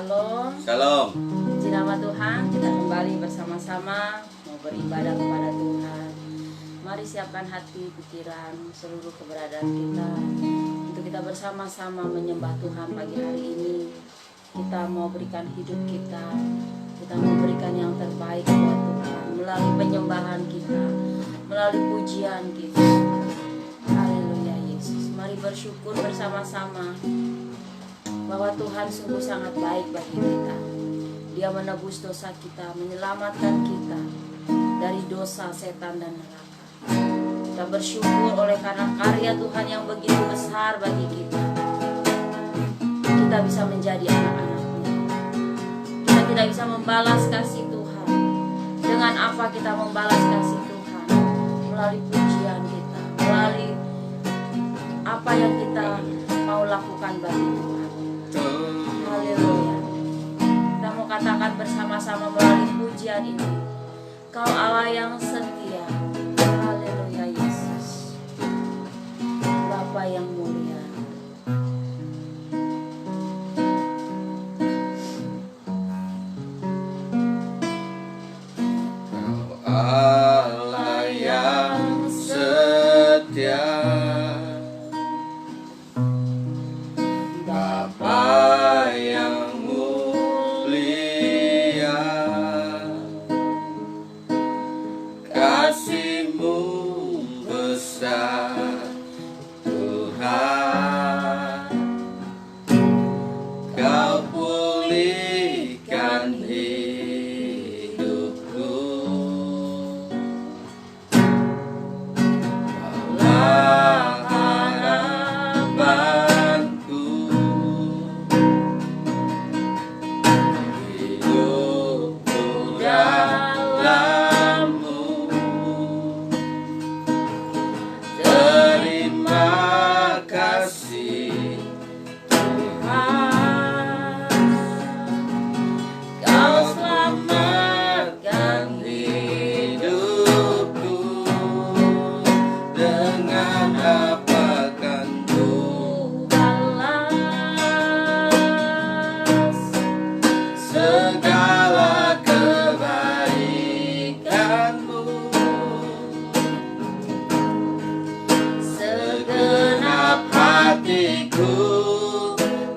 Shalom. Shalom. Puji nama Tuhan, kita kembali bersama-sama mau beribadah kepada Tuhan. Mari siapkan hati, pikiran, seluruh keberadaan kita untuk kita bersama-sama menyembah Tuhan pagi hari ini. Kita mau berikan hidup kita mau berikan yang terbaik buat Tuhan melalui penyembahan kita, melalui pujian kita. Haleluya Yesus. Mari bersyukur bersama-sama bahwa Tuhan sungguh sangat baik bagi kita. Dia menebus dosa kita, menyelamatkan kita dari dosa, setan, dan neraka. Kita bersyukur oleh karena karya Tuhan yang begitu besar bagi kita. Kita bisa menjadi anak-anak-Nya. Kita tidak bisa membalas kasih Tuhan. Dengan apa kita membalas kasih Tuhan? Melalui pujian kita, melalui apa yang kita mau lakukan bagi Tuhan. Haleluya. Kita mau katakan bersama-sama melalui pujian ini, Kau Allah yang setia. Haleluya Yesus, Bapa yang mulia. Kau Allah yang setia, Bapa yang mulia, kasih-Mu besar Tuhan. Kau pulihkan hidupku, Kaulah harapanku, hidupku dalam-Mu. Terima kasih Tuhan, Kau selamatkan hidupku. Dengan apa kan ku balas segala kebaikan-Mu? Segenap hatiku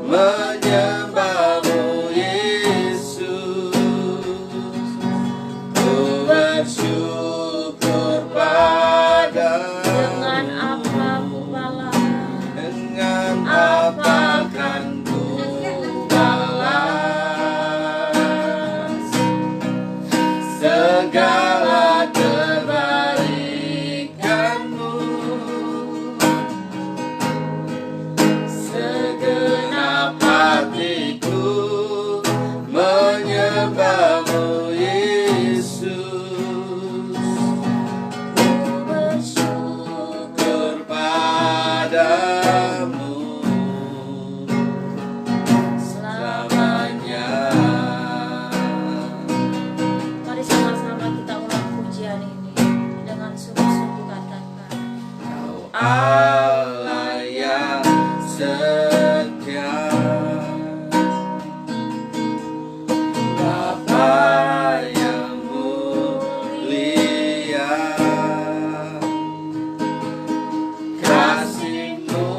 menyembah-Mu Yesus. Ku bersyukur dengan padamu. apa ku balas. Dengan apa kan ku balas segala kebaikan-Mu? Segenap hatiku menyembah-Mu Yesus. Ku bersyukur padamu selamanya. Mari sama-sama kita ulang pujian ini dengan sungguh-sungguh katakan, Kau Allah yang setia, Bapa yang mulia, kasih-Mu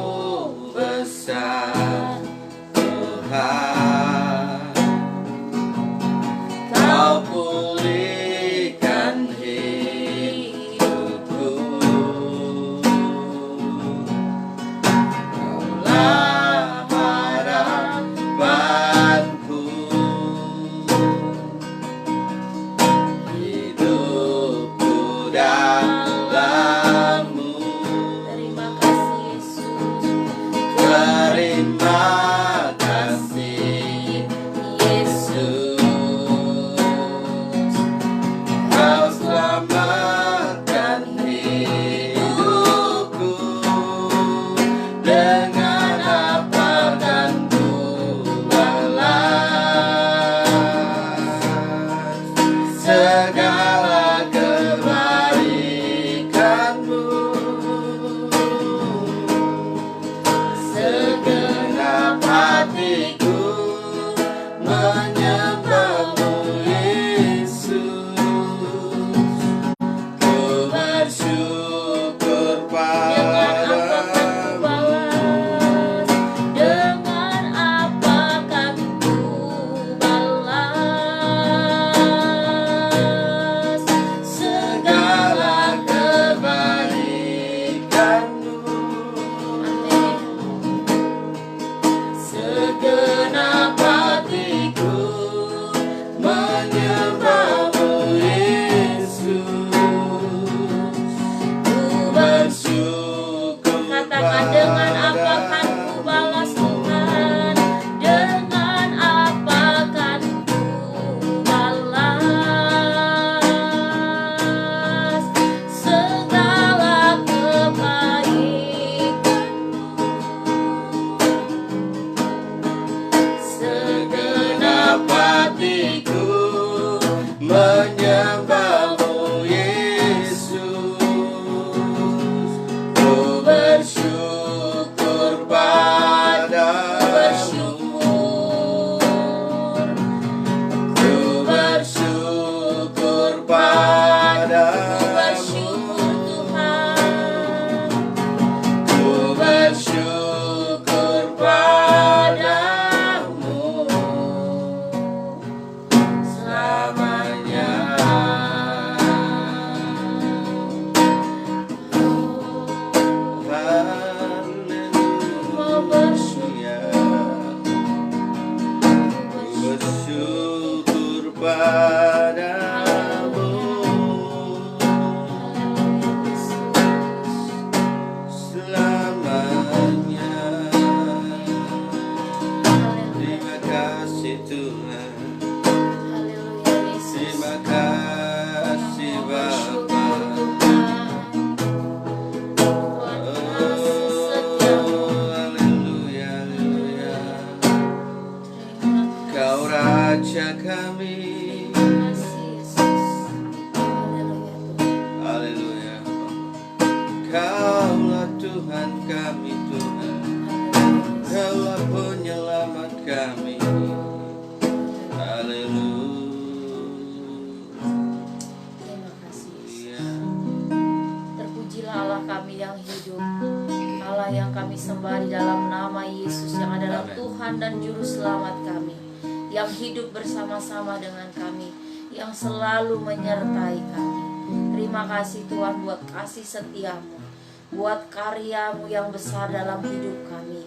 besar Tuhan. Kau pulihkan hidupku, Kaulah harapanku, hidupku dalam-Mu. terima kasih Yesus. Terima kasih kasih Tuhan. Haleluya Yesus. Terima kasih Bapa. Tuhan kasih setiamu. Haleluya, haleluya. Kau Raja kami. Terima kasih Yesus. Haleluya Tuhan. Haleluya. Kaulah Tuhan kami Tuhan. Kaulah penyelamat kami. Terima kasih Yesus. Terpujilah Allah kami yang hidup, Allah yang kami sembah di dalam nama Yesus yang adalah Amin. Tuhan dan Juru Selamat kami, yang hidup bersama-sama dengan kami, yang selalu menyertai kami. Terima kasih Tuhan buat kasih setiamu, buat karyamu yang besar dalam hidup kami,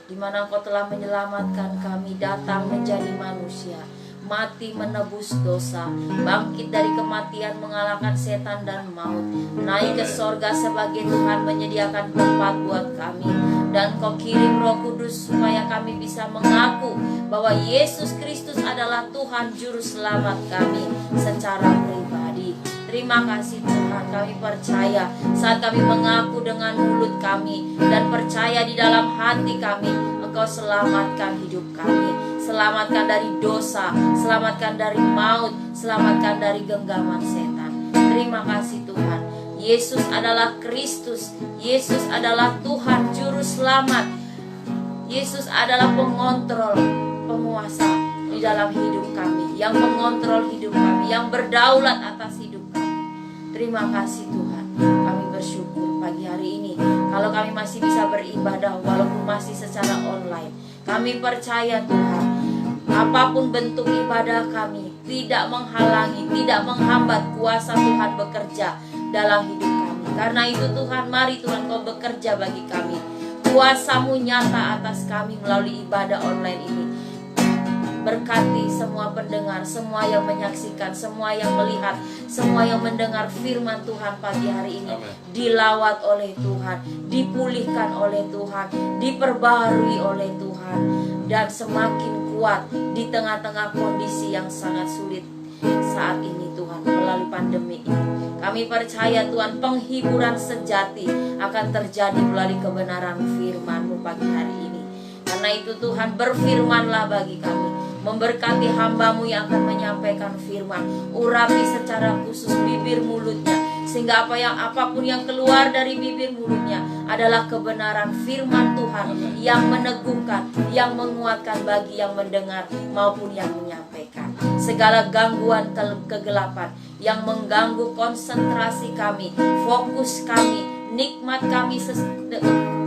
di mana Engkau telah menyelamatkan kami datang menjadi manusia, mati menebus dosa, bangkit dari kematian mengalahkan setan dan maut, naik ke sorga sebagai Tuhan menyediakan tempat buat kami. Dan Kau kirim Roh Kudus supaya kami bisa mengaku bahwa Yesus Kristus adalah Tuhan Juru Selamat kami secara pribadi. Terima kasih Tuhan, kami percaya saat kami mengaku dengan mulut kami dan percaya di dalam hati kami, Engkau selamatkan hidup kami, selamatkan dari dosa, selamatkan dari maut, selamatkan dari genggaman setan. Terima kasih Tuhan. Yesus adalah Kristus, Yesus adalah Tuhan Juru Selamat, Yesus adalah pengontrol, penguasa di dalam hidup kami, yang mengontrol hidup kami, yang berdaulat atas hidup kami. Terima kasih Tuhan, kami bersyukur pagi hari ini kalau kami masih bisa beribadah walaupun masih secara online. Kami percaya Tuhan, apapun bentuk ibadah kami tidak menghalangi, tidak menghambat kuasa Tuhan bekerja dalam hidup kami. Karena itu Tuhan, mari Tuhan Kau bekerja bagi kami. Kuasa-Mu nyata atas kami melalui ibadah online ini. Berkati semua pendengar, semua yang menyaksikan, semua yang melihat, semua yang mendengar firman Tuhan pagi hari ini. Amen. Dilawat oleh Tuhan, dipulihkan oleh Tuhan, diperbaharui oleh Tuhan, dan semakin kuat di tengah-tengah kondisi yang sangat sulit saat ini Tuhan, melalui pandemi ini. Kami percaya Tuhan, penghiburan sejati akan terjadi melalui kebenaran firman-Mu pagi hari ini. Karena itu Tuhan, berfirmanlah bagi kami, memberkati hamba-Mu yang akan menyampaikan firman. Urapi secara khusus bibir mulutnya, sehingga apapun yang keluar dari bibir mulutnya adalah kebenaran firman Tuhan yang meneguhkan, yang menguatkan bagi yang mendengar maupun yang menyampaikan. Segala gangguan kegelapan yang mengganggu konsentrasi kami, fokus kami, nikmat kami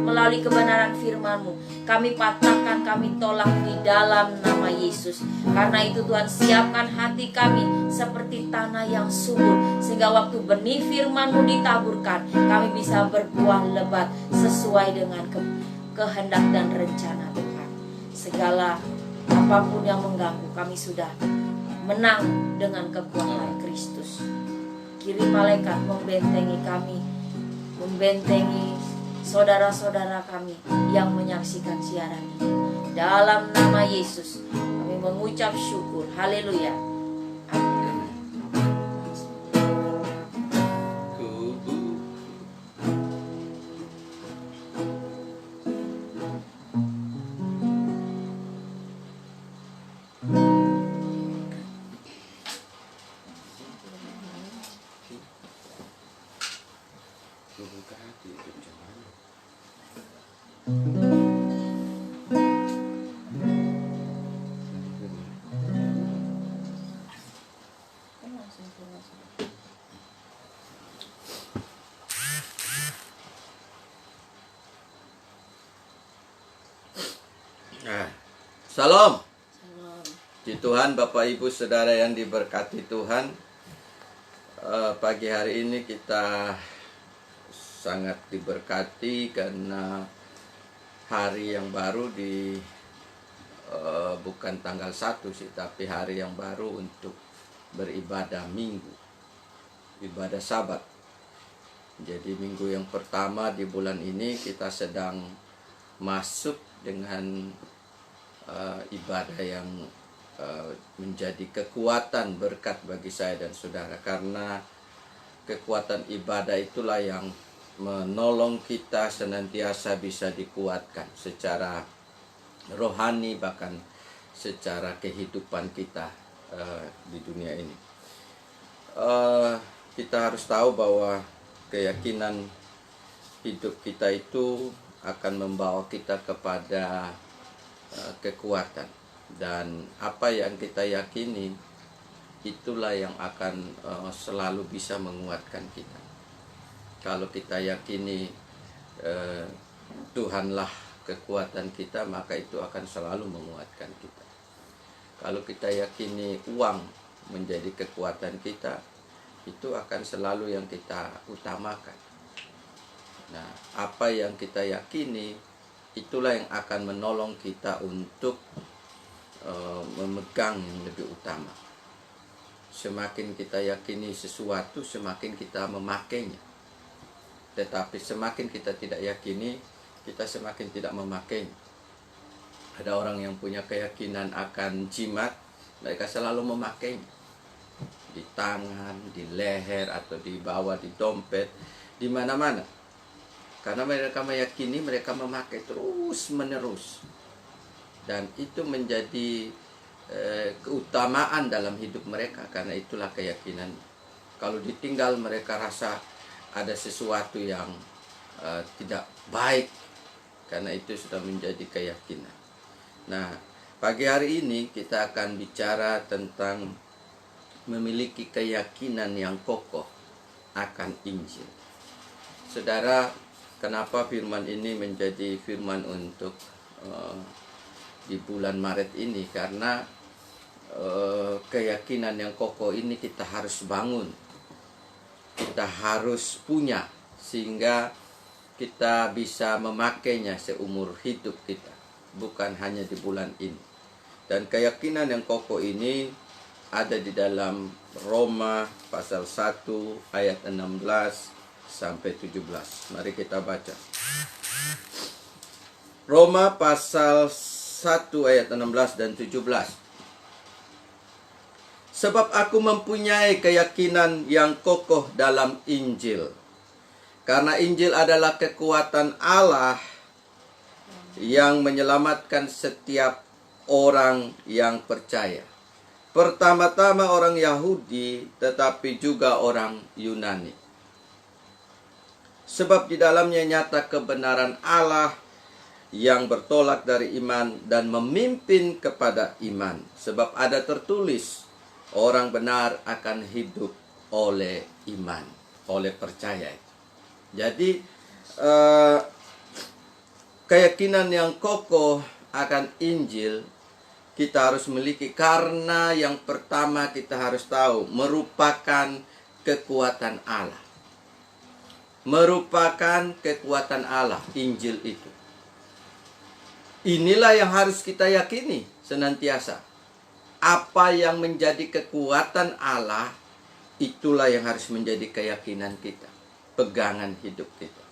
melalui kebenaran firman-Mu, kami patahkan, kami tolak di dalam nama Yesus. Karena itu Tuhan, siapkan hati kami seperti tanah yang subur, sehingga waktu benih firman-Mu ditaburkan, kami bisa berbuah lebat sesuai dengan kehendak dan rencana Tuhan. Segala apapun yang mengganggu, kami sudah menang dengan kekuatan Kristus. Kirim malaikat membentengi kami, membentengi saudara-saudara kami yang menyaksikan siaran ini. Dalam nama Yesus kami mengucap syukur. Haleluya. Amin. Salam. Shalom. Puji Tuhan, Bapak Ibu Saudara yang diberkati Tuhan. Pagi hari ini kita sangat diberkati karena hari yang baru bukan tanggal 1 sih, tapi hari yang baru untuk beribadah minggu, ibadah Sabat. Jadi minggu yang pertama di bulan ini kita sedang masuk dengan ibadah yang menjadi kekuatan berkat bagi saya dan saudara, karena kekuatan ibadah itulah yang menolong kita senantiasa bisa dikuatkan secara rohani, bahkan secara kehidupan kita di dunia ini. Kita harus tahu bahwa keyakinan hidup kita itu akan membawa kita kepada kekuatan, dan apa yang kita yakini itulah yang akan selalu bisa menguatkan kita. Kalau kita yakini Tuhanlah kekuatan kita, maka itu akan selalu menguatkan kita. Kalau kita yakini uang menjadi kekuatan kita, itu akan selalu yang kita utamakan. Nah, apa yang kita yakini itulah yang akan menolong kita untuk memegang yang lebih utama. Semakin kita yakini sesuatu, semakin kita memakainya. Tetapi semakin kita tidak yakini, kita semakin tidak memakainya. Ada orang yang punya keyakinan akan jimat, mereka selalu memakainya. Di tangan, di leher, atau di bawah, di dompet, di mana-mana. Karena mereka meyakini, mereka memakai terus menerus. Dan itu menjadi keutamaan dalam hidup mereka, karena itulah keyakinan. Kalau ditinggal, mereka rasa ada sesuatu yang tidak baik, karena itu sudah menjadi keyakinan. Nah, pagi hari ini kita akan bicara tentang memiliki keyakinan yang kokoh akan Injil. Saudara, kenapa firman ini menjadi firman untuk di bulan Maret ini? Karena keyakinan yang kokoh ini kita harus bangun, kita harus punya, sehingga kita bisa memakainya seumur hidup kita, bukan hanya di bulan ini. Dan keyakinan yang kokoh ini ada di dalam Roma pasal 1 ayat 16 sampai 17. Mari kita baca. Roma pasal 1 ayat 16 dan 17. Sebab aku mempunyai keyakinan yang kokoh dalam Injil. Karena Injil adalah kekuatan Allah yang menyelamatkan setiap orang yang percaya. Pertama-tama orang Yahudi, tetapi juga orang Yunani. Sebab di dalamnya nyata kebenaran Allah yang bertolak dari iman dan memimpin kepada iman. Sebab ada tertulis, orang benar akan hidup oleh iman, oleh percaya. Jadi keyakinan yang kokoh akan Injil kita harus miliki, karena yang pertama kita harus tahu merupakan kekuatan Allah. Merupakan kekuatan Allah, Injil itu. Inilah yang harus kita yakini senantiasa. Apa yang menjadi kekuatan Allah, itulah yang harus menjadi keyakinan kita, pegangan hidup kita.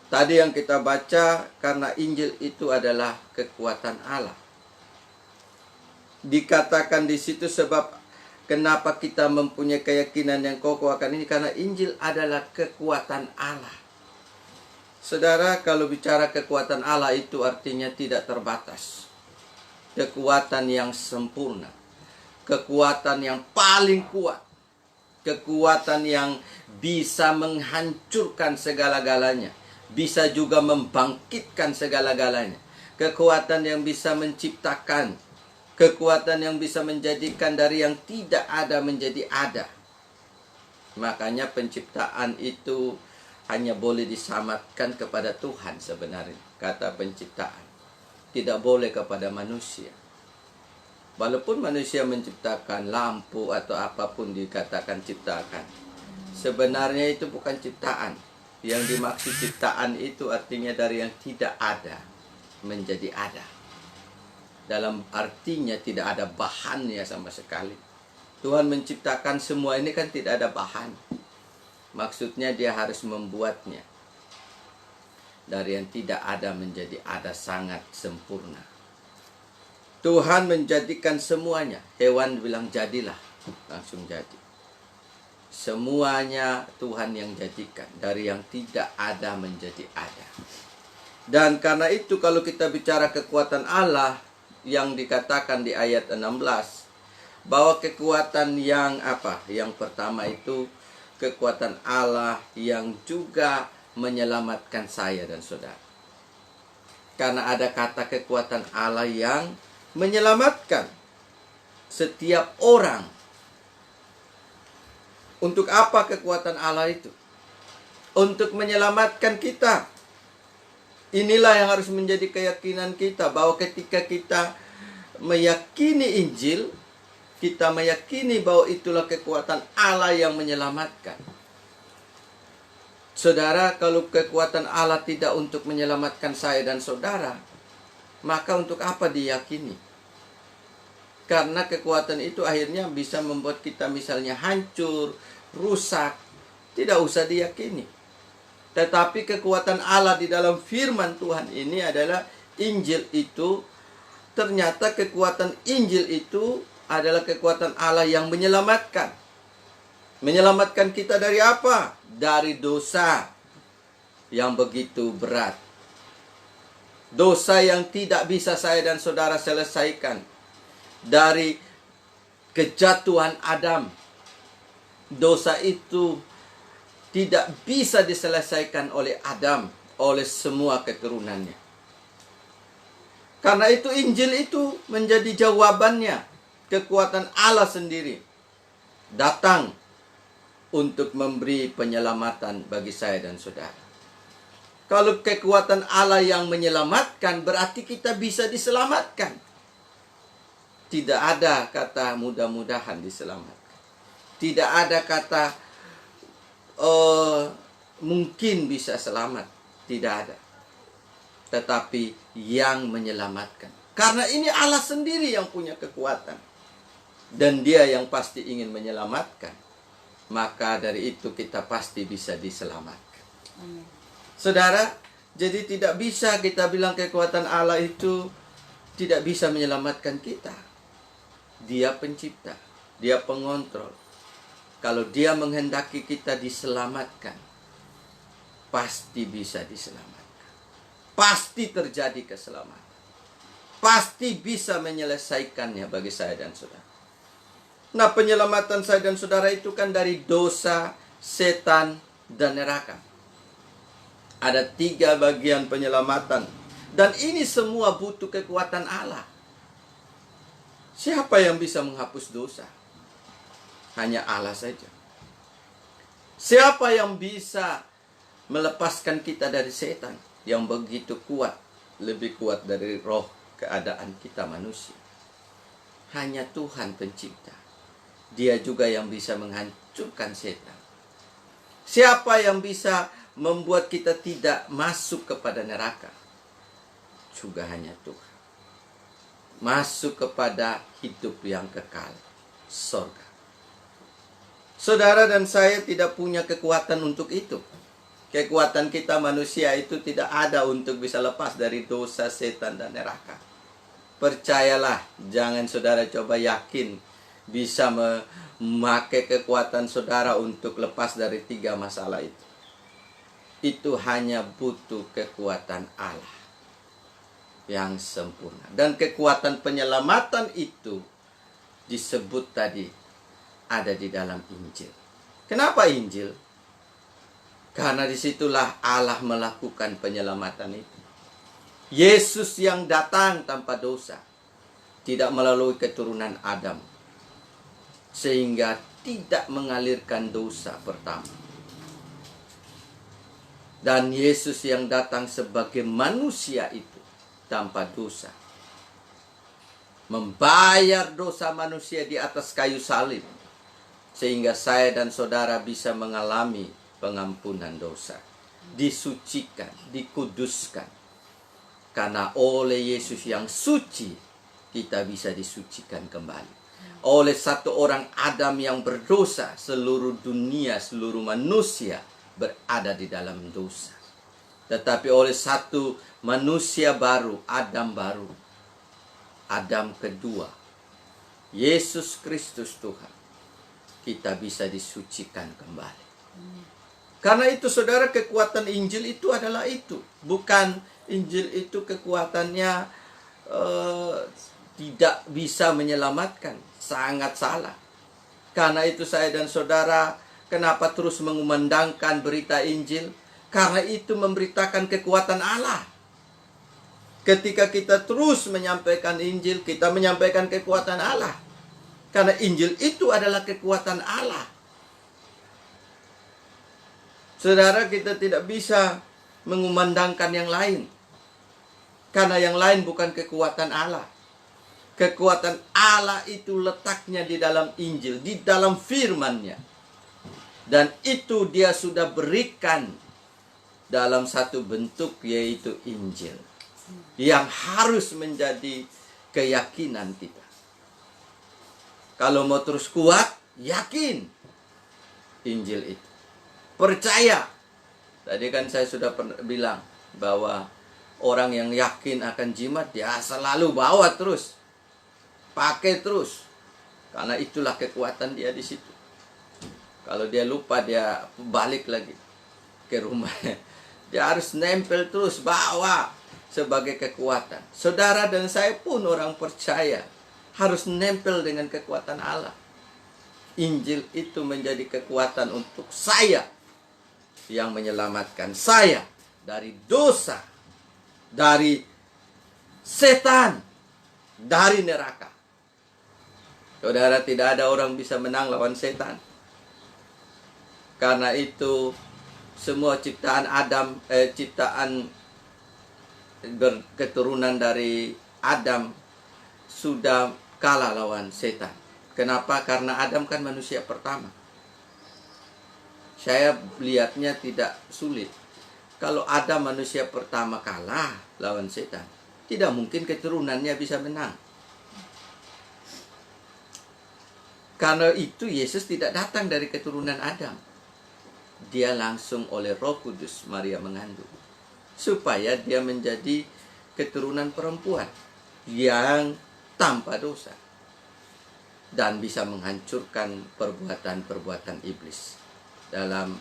Tadi yang kita baca, karena Injil itu adalah kekuatan Allah. Dikatakan di situ sebab kenapa kita mempunyai keyakinan yang kokoh akan ini, karena Injil adalah kekuatan Allah. Saudara, kalau bicara kekuatan Allah itu artinya tidak terbatas. Kekuatan yang sempurna. Kekuatan yang paling kuat. Kekuatan yang bisa menghancurkan segala-galanya. Bisa juga membangkitkan segala-galanya. Kekuatan yang bisa menciptakan. Kekuatan yang bisa menjadikan dari yang tidak ada menjadi ada. Makanya penciptaan itu hanya boleh disamatkan kepada Tuhan sebenarnya. Kata penciptaan. Tidak boleh kepada manusia. Walaupun manusia menciptakan lampu atau apapun dikatakan ciptakan, sebenarnya itu bukan ciptaan. Yang dimaksud ciptaan itu artinya dari yang tidak ada menjadi ada. Dalam artinya tidak ada bahannya sama sekali. Tuhan menciptakan semua ini kan tidak ada bahan. Maksudnya dia harus membuatnya dari yang tidak ada menjadi ada, sangat sempurna. Tuhan menjadikan semuanya. Hewan bilang jadilah, langsung jadi. Semuanya Tuhan yang jadikan. Dari yang tidak ada menjadi ada. Dan karena itu kalau kita bicara kekuatan Allah yang dikatakan di ayat 16, bahwa kekuatan yang apa? Yang pertama itu kekuatan Allah yang juga menyelamatkan saya dan saudara. Karena ada kata kekuatan Allah yang menyelamatkan setiap orang. Untuk apa kekuatan Allah itu? Untuk menyelamatkan kita. Inilah yang harus menjadi keyakinan kita, bahwa ketika kita meyakini Injil, kita meyakini bahwa itulah kekuatan Allah yang menyelamatkan. Saudara, kalau kekuatan Allah tidak untuk menyelamatkan saya dan saudara, maka untuk apa diyakini? Karena kekuatan itu akhirnya bisa membuat kita misalnya hancur, rusak. Tidak usah diyakini. Tetapi kekuatan Allah di dalam firman Tuhan ini adalah Injil itu. Ternyata kekuatan Injil itu adalah kekuatan Allah yang menyelamatkan. Menyelamatkan kita dari apa? Dari dosa yang begitu berat. Dosa yang tidak bisa saya dan saudara selesaikan. Dari kejatuhan Adam. Dosa itu tidak bisa diselesaikan oleh Adam, oleh semua keturunannya. Karena itu Injil itu menjadi jawabannya. Kekuatan Allah sendiri datang untuk memberi penyelamatan bagi saya dan saudara. Kalau kekuatan Allah yang menyelamatkan, berarti kita bisa diselamatkan. Tidak ada kata mudah-mudahan diselamatkan. Tidak ada kata mungkin bisa selamat. Tidak ada. Tetapi yang menyelamatkan. Karena ini Allah sendiri yang punya kekuatan. Dan Dia yang pasti ingin menyelamatkan. Maka dari itu kita pasti bisa diselamatkan. Amin. Saudara, jadi tidak bisa kita bilang kekuatan Allah itu tidak bisa menyelamatkan kita. Dia pencipta, Dia pengontrol. Kalau Dia menghendaki kita diselamatkan, pasti bisa diselamatkan. Pasti terjadi keselamatan. Pasti bisa menyelesaikannya bagi saya dan saudara. Nah, penyelamatan saya dan saudara itu kan dari dosa, setan, dan neraka. Ada 3 bagian penyelamatan. Dan ini semua butuh kekuatan Allah. Siapa yang bisa menghapus dosa? Hanya Allah saja. Siapa yang bisa melepaskan kita dari setan yang begitu kuat, lebih kuat dari roh keadaan kita manusia? Hanya Tuhan pencipta. Dia juga yang bisa menghancurkan setan. Siapa yang bisa membuat kita tidak masuk kepada neraka? Juga hanya Tuhan. Masuk kepada hidup yang kekal, surga. Saudara dan saya tidak punya kekuatan untuk itu. Kekuatan kita manusia itu tidak ada untuk bisa lepas dari dosa, setan, dan neraka. Percayalah, jangan saudara coba yakin bisa memakai kekuatan saudara untuk lepas dari 3 masalah itu. Itu hanya butuh kekuatan Allah yang sempurna. Dan kekuatan penyelamatan itu disebut tadi ada di dalam Injil. Kenapa Injil? Karena disitulah Allah melakukan penyelamatan itu. Yesus yang datang tanpa dosa, tidak melalui keturunan Adam, sehingga tidak mengalirkan dosa pertama. Dan Yesus yang datang sebagai manusia itu tanpa dosa, membayar dosa manusia di atas kayu salib, sehingga saya dan saudara bisa mengalami pengampunan dosa, disucikan, dikuduskan. Karena oleh Yesus yang suci, kita bisa disucikan kembali. Oleh satu orang Adam yang berdosa, seluruh dunia, seluruh manusia berada di dalam dosa. Tetapi oleh satu manusia baru, Adam baru, Adam kedua, Yesus Kristus Tuhan, kita bisa disucikan kembali. Karena itu saudara, kekuatan Injil itu adalah itu. Bukan Injil itu kekuatannya tidak bisa menyelamatkan. Sangat salah. Karena itu saya dan saudara, kenapa terus mengumandangkan berita Injil? Karena itu memberitakan kekuatan Allah. Ketika kita terus menyampaikan Injil, kita menyampaikan kekuatan Allah. Karena Injil itu adalah kekuatan Allah. Saudara, kita tidak bisa mengumandangkan yang lain. Karena yang lain bukan kekuatan Allah. Kekuatan Allah itu letaknya di dalam Injil, di dalam firman-Nya. Dan itu Dia sudah berikan dalam satu bentuk, yaitu Injil. Yang harus menjadi keyakinan kita. Kalau mau terus kuat, yakin Injil itu. Percaya. Tadi kan saya sudah pernah bilang bahwa orang yang yakin akan jimat, dia selalu bawa terus, pakai terus, karena itulah kekuatan dia di situ. Kalau dia lupa, dia balik lagi ke rumahnya. Dia harus nempel terus, bawa sebagai kekuatan. Saudara dan saya pun orang percaya harus nempel dengan kekuatan Allah. Injil itu menjadi kekuatan untuk saya, yang menyelamatkan saya dari dosa, dari setan, dari neraka. Saudara, tidak ada orang bisa menang lawan setan. Karena itu semua ciptaan Adam, ciptaan berketurunan dari Adam sudah kalah lawan setan. Kenapa? Karena Adam kan manusia pertama. Saya lihatnya tidak sulit. Kalau ada manusia pertama kalah lawan setan, tidak mungkin keturunannya bisa menang. Karena itu Yesus tidak datang dari keturunan Adam. Dia langsung oleh Roh Kudus Maria mengandung. Supaya dia menjadi keturunan perempuan yang tanpa dosa. Dan bisa menghancurkan perbuatan-perbuatan iblis. Dalam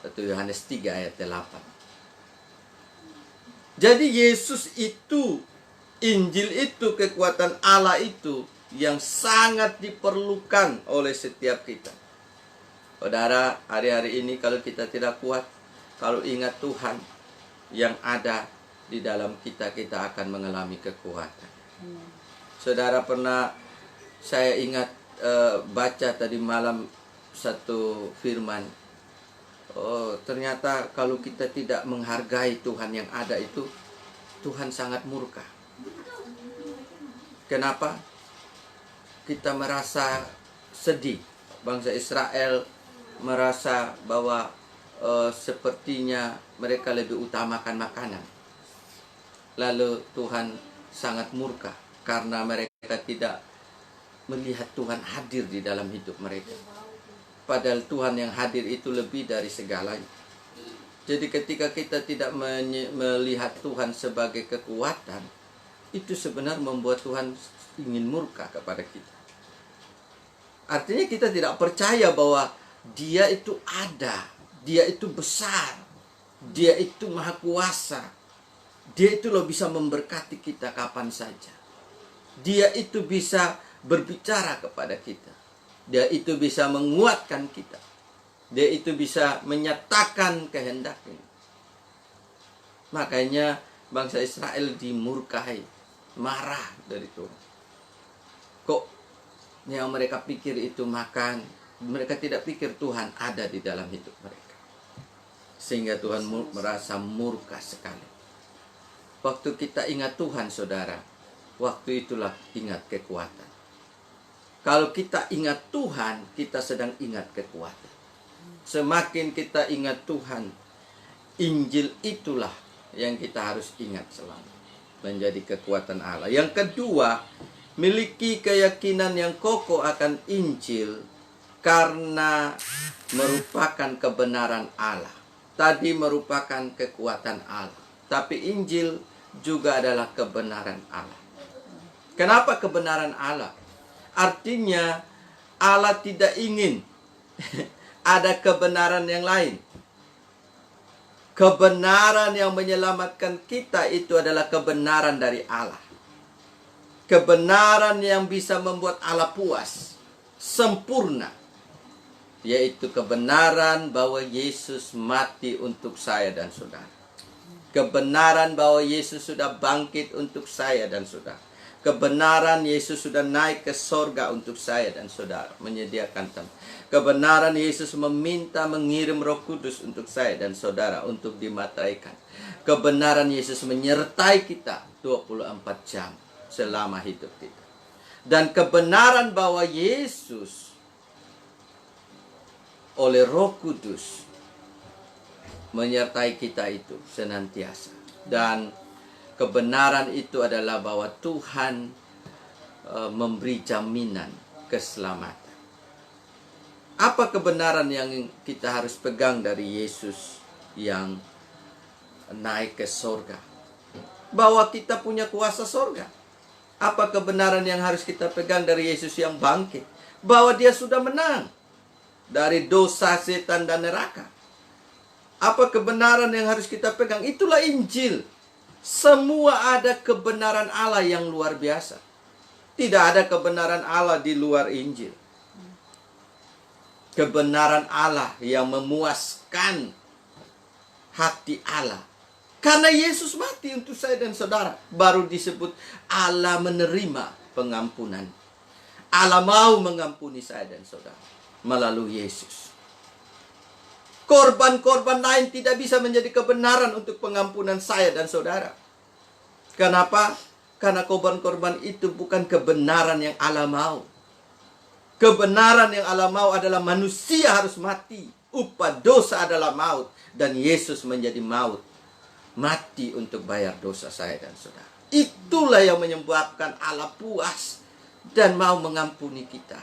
1 Yohanes 3 ayat 8. Jadi Yesus itu, Injil itu, kekuatan Allah itu yang sangat diperlukan oleh setiap kita. Saudara, hari-hari ini kalau kita tidak kuat, kalau ingat Tuhan yang ada di dalam kita, kita akan mengalami kekuatan. Saudara, pernah saya ingat baca tadi malam satu firman. Oh, ternyata kalau kita tidak menghargai Tuhan yang ada itu, Tuhan sangat murka. Kenapa? Kita merasa sedih. Bangsa Israel merasa bahwa sepertinya mereka lebih utamakan makanan. Lalu Tuhan sangat murka karena mereka tidak melihat Tuhan hadir di dalam hidup mereka. Padahal Tuhan yang hadir itu lebih dari segalanya. Jadi ketika kita tidak melihat Tuhan sebagai kekuatan, itu sebenarnya membuat Tuhan ingin murka kepada kita. Artinya kita tidak percaya bahwa Dia itu ada, Dia itu besar, Dia itu maha kuasa. Dia itu loh bisa memberkati kita kapan saja. Dia itu bisa berbicara kepada kita. Dia itu bisa menguatkan kita. Dia itu bisa menyatakan kehendaknya. Makanya bangsa Israel dimurkai, marah dari Tuhan. Kok yang mereka pikir itu makan, mereka tidak pikir Tuhan ada di dalam hidup mereka. Sehingga Tuhan merasa murka sekali. Waktu kita ingat Tuhan, saudara, waktu itulah ingat kekuatan. Kalau kita ingat Tuhan, kita sedang ingat kekuatan. Semakin kita ingat Tuhan, Injil itulah yang kita harus ingat selalu. Menjadi kekuatan Allah. Yang kedua, miliki keyakinan yang kokoh akan Injil karena merupakan kebenaran Allah. Tadi merupakan kekuatan Allah. Tapi Injil juga adalah kebenaran Allah. Kenapa kebenaran Allah? Artinya Allah tidak ingin ada kebenaran yang lain. Kebenaran yang menyelamatkan kita itu adalah kebenaran dari Allah. Kebenaran yang bisa membuat Allah puas, sempurna. Yaitu kebenaran bahwa Yesus mati untuk saya dan saudara. Kebenaran bahwa Yesus sudah bangkit untuk saya dan saudara. Kebenaran Yesus sudah naik ke sorga untuk saya dan saudara, menyediakan tempat. Kebenaran Yesus meminta mengirim Roh Kudus untuk saya dan saudara untuk dimataikan. Kebenaran Yesus menyertai kita 24 jam selama hidup kita. Dan kebenaran bahwa Yesus oleh Roh Kudus menyertai kita itu senantiasa. Dan kebenaran itu adalah bahwa Tuhan memberi jaminan keselamatan. Apa kebenaran yang kita harus pegang dari Yesus yang naik ke sorga? Bahwa kita punya kuasa sorga. Apa kebenaran yang harus kita pegang dari Yesus yang bangkit? Bahwa dia sudah menang dari dosa, setan, dan neraka. Apa kebenaran yang harus kita pegang? Itulah Injil. Semua ada kebenaran Allah yang luar biasa. Tidak ada kebenaran Allah di luar Injil. Kebenaran Allah yang memuaskan hati Allah. Karena Yesus mati untuk saya dan saudara, baru disebut Allah menerima pengampunan. Allah mau mengampuni saya dan saudara melalui Yesus. Korban-korban lain tidak bisa menjadi kebenaran untuk pengampunan saya dan saudara. Kenapa? Karena korban-korban itu bukan kebenaran yang Allah mau. Kebenaran yang Allah mau adalah manusia harus mati. Upah dosa adalah maut. Dan Yesus menjadi maut. Mati untuk bayar dosa saya dan saudara. Itulah yang menyebabkan Allah puas dan mau mengampuni kita.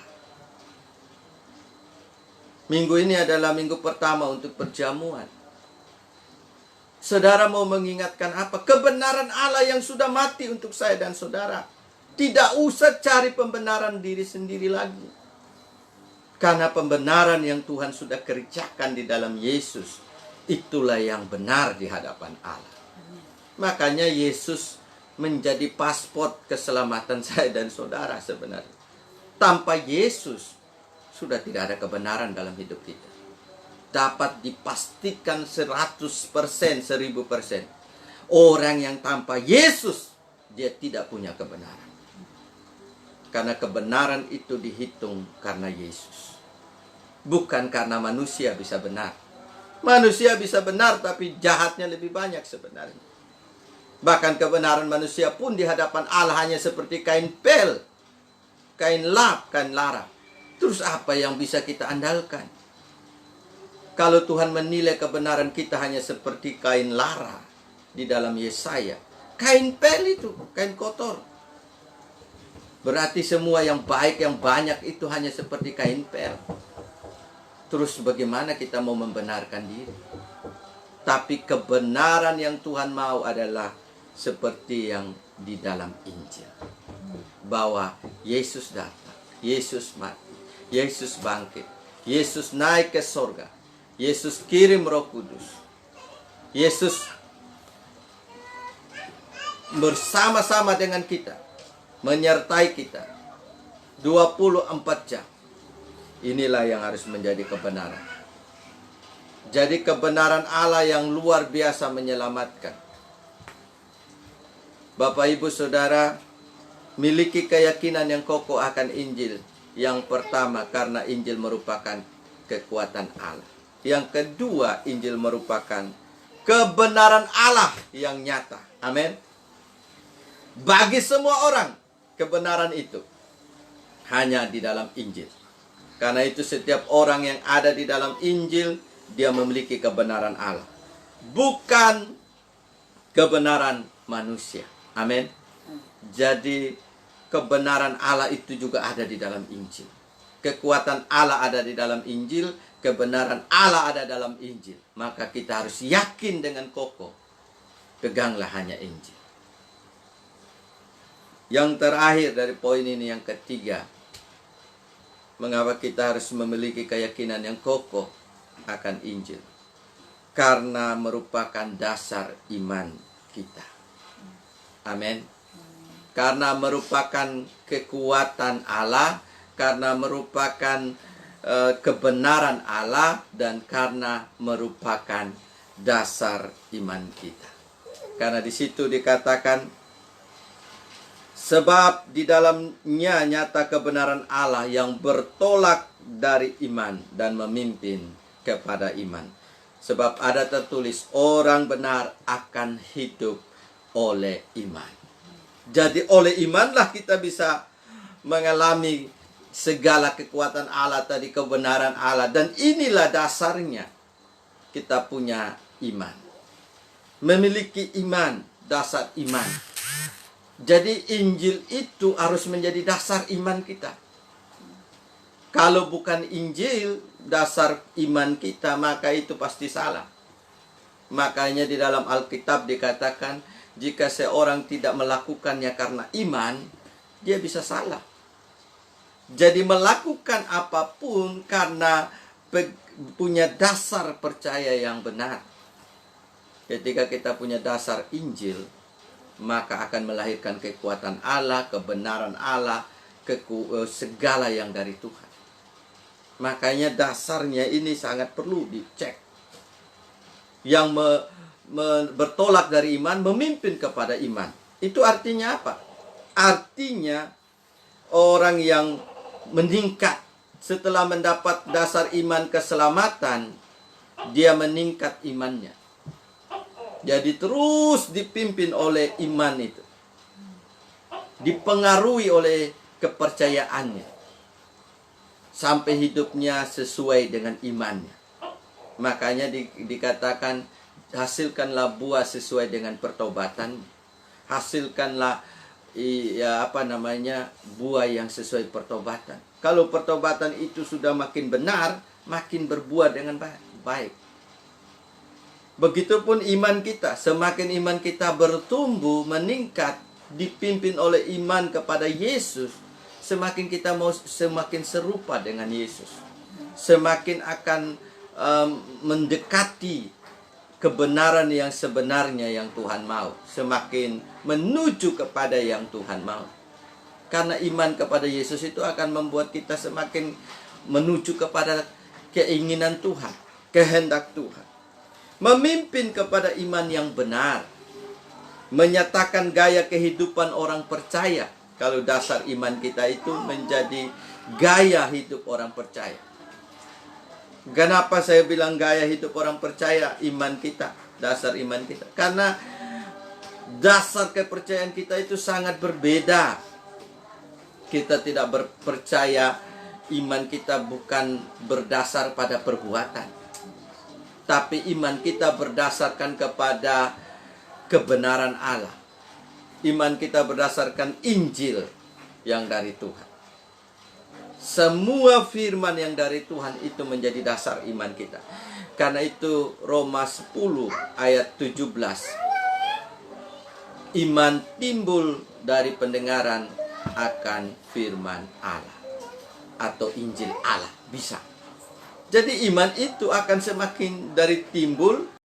Minggu ini adalah minggu pertama untuk perjamuan. Saudara mau mengingatkan apa? Kebenaran Allah yang sudah mati untuk saya dan saudara. Tidak usah cari pembenaran diri sendiri lagi. Karena pembenaran yang Tuhan sudah kerjakan di dalam Yesus, itulah yang benar di hadapan Allah. Makanya Yesus menjadi paspor keselamatan saya dan saudara sebenarnya. Tanpa Yesus, sudah tidak ada kebenaran dalam hidup kita. Dapat dipastikan 100%, 1000%. Orang yang tanpa Yesus, dia tidak punya kebenaran. Karena kebenaran itu dihitung karena Yesus. Bukan karena manusia bisa benar. Manusia bisa benar, tapi jahatnya lebih banyak sebenarnya. Bahkan kebenaran manusia pun di hadapan Allah hanya seperti kain pel, kain lap, kain lara. Terus apa yang bisa kita andalkan? Kalau Tuhan menilai kebenaran kita hanya seperti kain lara di dalam Yesaya, kain pel itu, kain kotor. Berarti semua yang baik, yang banyak itu hanya seperti kain pel. Terus bagaimana kita mau membenarkan diri? Tapi kebenaran yang Tuhan mau adalah seperti yang di dalam Injil. Bahwa Yesus datang, Yesus mati, Yesus bangkit, Yesus naik ke sorga, Yesus kirim Roh Kudus, Yesus bersama-sama dengan kita, menyertai kita 24 jam. Inilah yang harus menjadi kebenaran. Jadi kebenaran Allah yang luar biasa menyelamatkan. Bapak Ibu Saudara, miliki keyakinan yang kokoh akan Injil. Yang pertama, karena Injil merupakan kekuatan Allah. Yang kedua, Injil merupakan kebenaran Allah yang nyata. Amin. Bagi semua orang, kebenaran itu hanya di dalam Injil. Karena itu setiap orang yang ada di dalam Injil, dia memiliki kebenaran Allah. Bukan kebenaran manusia. Amin. Jadi kebenaran Allah itu juga ada di dalam Injil. Kekuatan Allah ada di dalam Injil. Kebenaran Allah ada dalam Injil. Maka kita harus yakin dengan kokoh. Peganglah hanya Injil. Yang terakhir dari poin ini, yang ketiga, mengapa kita harus memiliki keyakinan yang kokoh akan Injil? Karena merupakan dasar iman kita. Amin. Karena merupakan kekuatan Allah, karena merupakan kebenaran Allah, dan karena merupakan dasar iman kita. Karena di situ dikatakan, sebab di dalamnya nyata kebenaran Allah yang bertolak dari iman dan memimpin kepada iman. Sebab ada tertulis, orang benar akan hidup oleh iman. Jadi oleh imanlah kita bisa mengalami segala kekuatan Allah tadi, kebenaran Allah. Dan inilah dasarnya kita punya iman. Memiliki iman, dasar iman. Jadi Injil itu harus menjadi dasar iman kita. Kalau bukan Injil dasar iman kita, maka itu pasti salah. Makanya di dalam Alkitab dikatakan, jika seorang tidak melakukannya karena iman, dia bisa salah. Jadi melakukan apapun karena punya dasar percaya yang benar. Ketika kita punya dasar Injil, maka akan melahirkan kekuatan Allah, kebenaran Allah, segala yang dari Tuhan. Makanya dasarnya ini sangat perlu dicek. Yang bertolak dari iman, memimpin kepada iman. Itu artinya apa? Artinya orang yang meningkat setelah mendapat dasar iman keselamatan, dia meningkat imannya. Jadi terus dipimpin oleh iman itu. Dipengaruhi oleh kepercayaannya. Sampai hidupnya sesuai dengan imannya. Makanya dikatakan, hasilkanlah buah sesuai dengan pertobatan. Hasilkanlah buah yang sesuai pertobatan. Kalau pertobatan itu sudah makin benar, makin berbuah dengan baik. Begitupun iman kita, semakin iman kita bertumbuh, meningkat, dipimpin oleh iman kepada Yesus, semakin kita mau semakin serupa dengan Yesus. Semakin akan mendekati kebenaran yang sebenarnya yang Tuhan mau. Semakin menuju kepada yang Tuhan mau. Karena iman kepada Yesus itu akan membuat kita semakin menuju kepada keinginan Tuhan, kehendak Tuhan. Memimpin kepada iman yang benar. Menyatakan gaya kehidupan orang percaya. Kalau dasar iman kita itu menjadi gaya hidup orang percaya. Kenapa saya bilang gaya hidup orang percaya? Iman kita, dasar iman kita. Karena dasar kepercayaan kita itu sangat berbeda. Kita tidak percaya, iman kita bukan berdasar pada perbuatan. Tapi iman kita berdasarkan kepada kebenaran Allah. Iman kita berdasarkan Injil yang dari Tuhan. Semua firman yang dari Tuhan itu menjadi dasar iman kita. Karena itu Roma 10 ayat 17. Iman timbul dari pendengaran akan firman Allah. Atau Injil Allah. Bisa. Jadi iman itu akan semakin dari timbul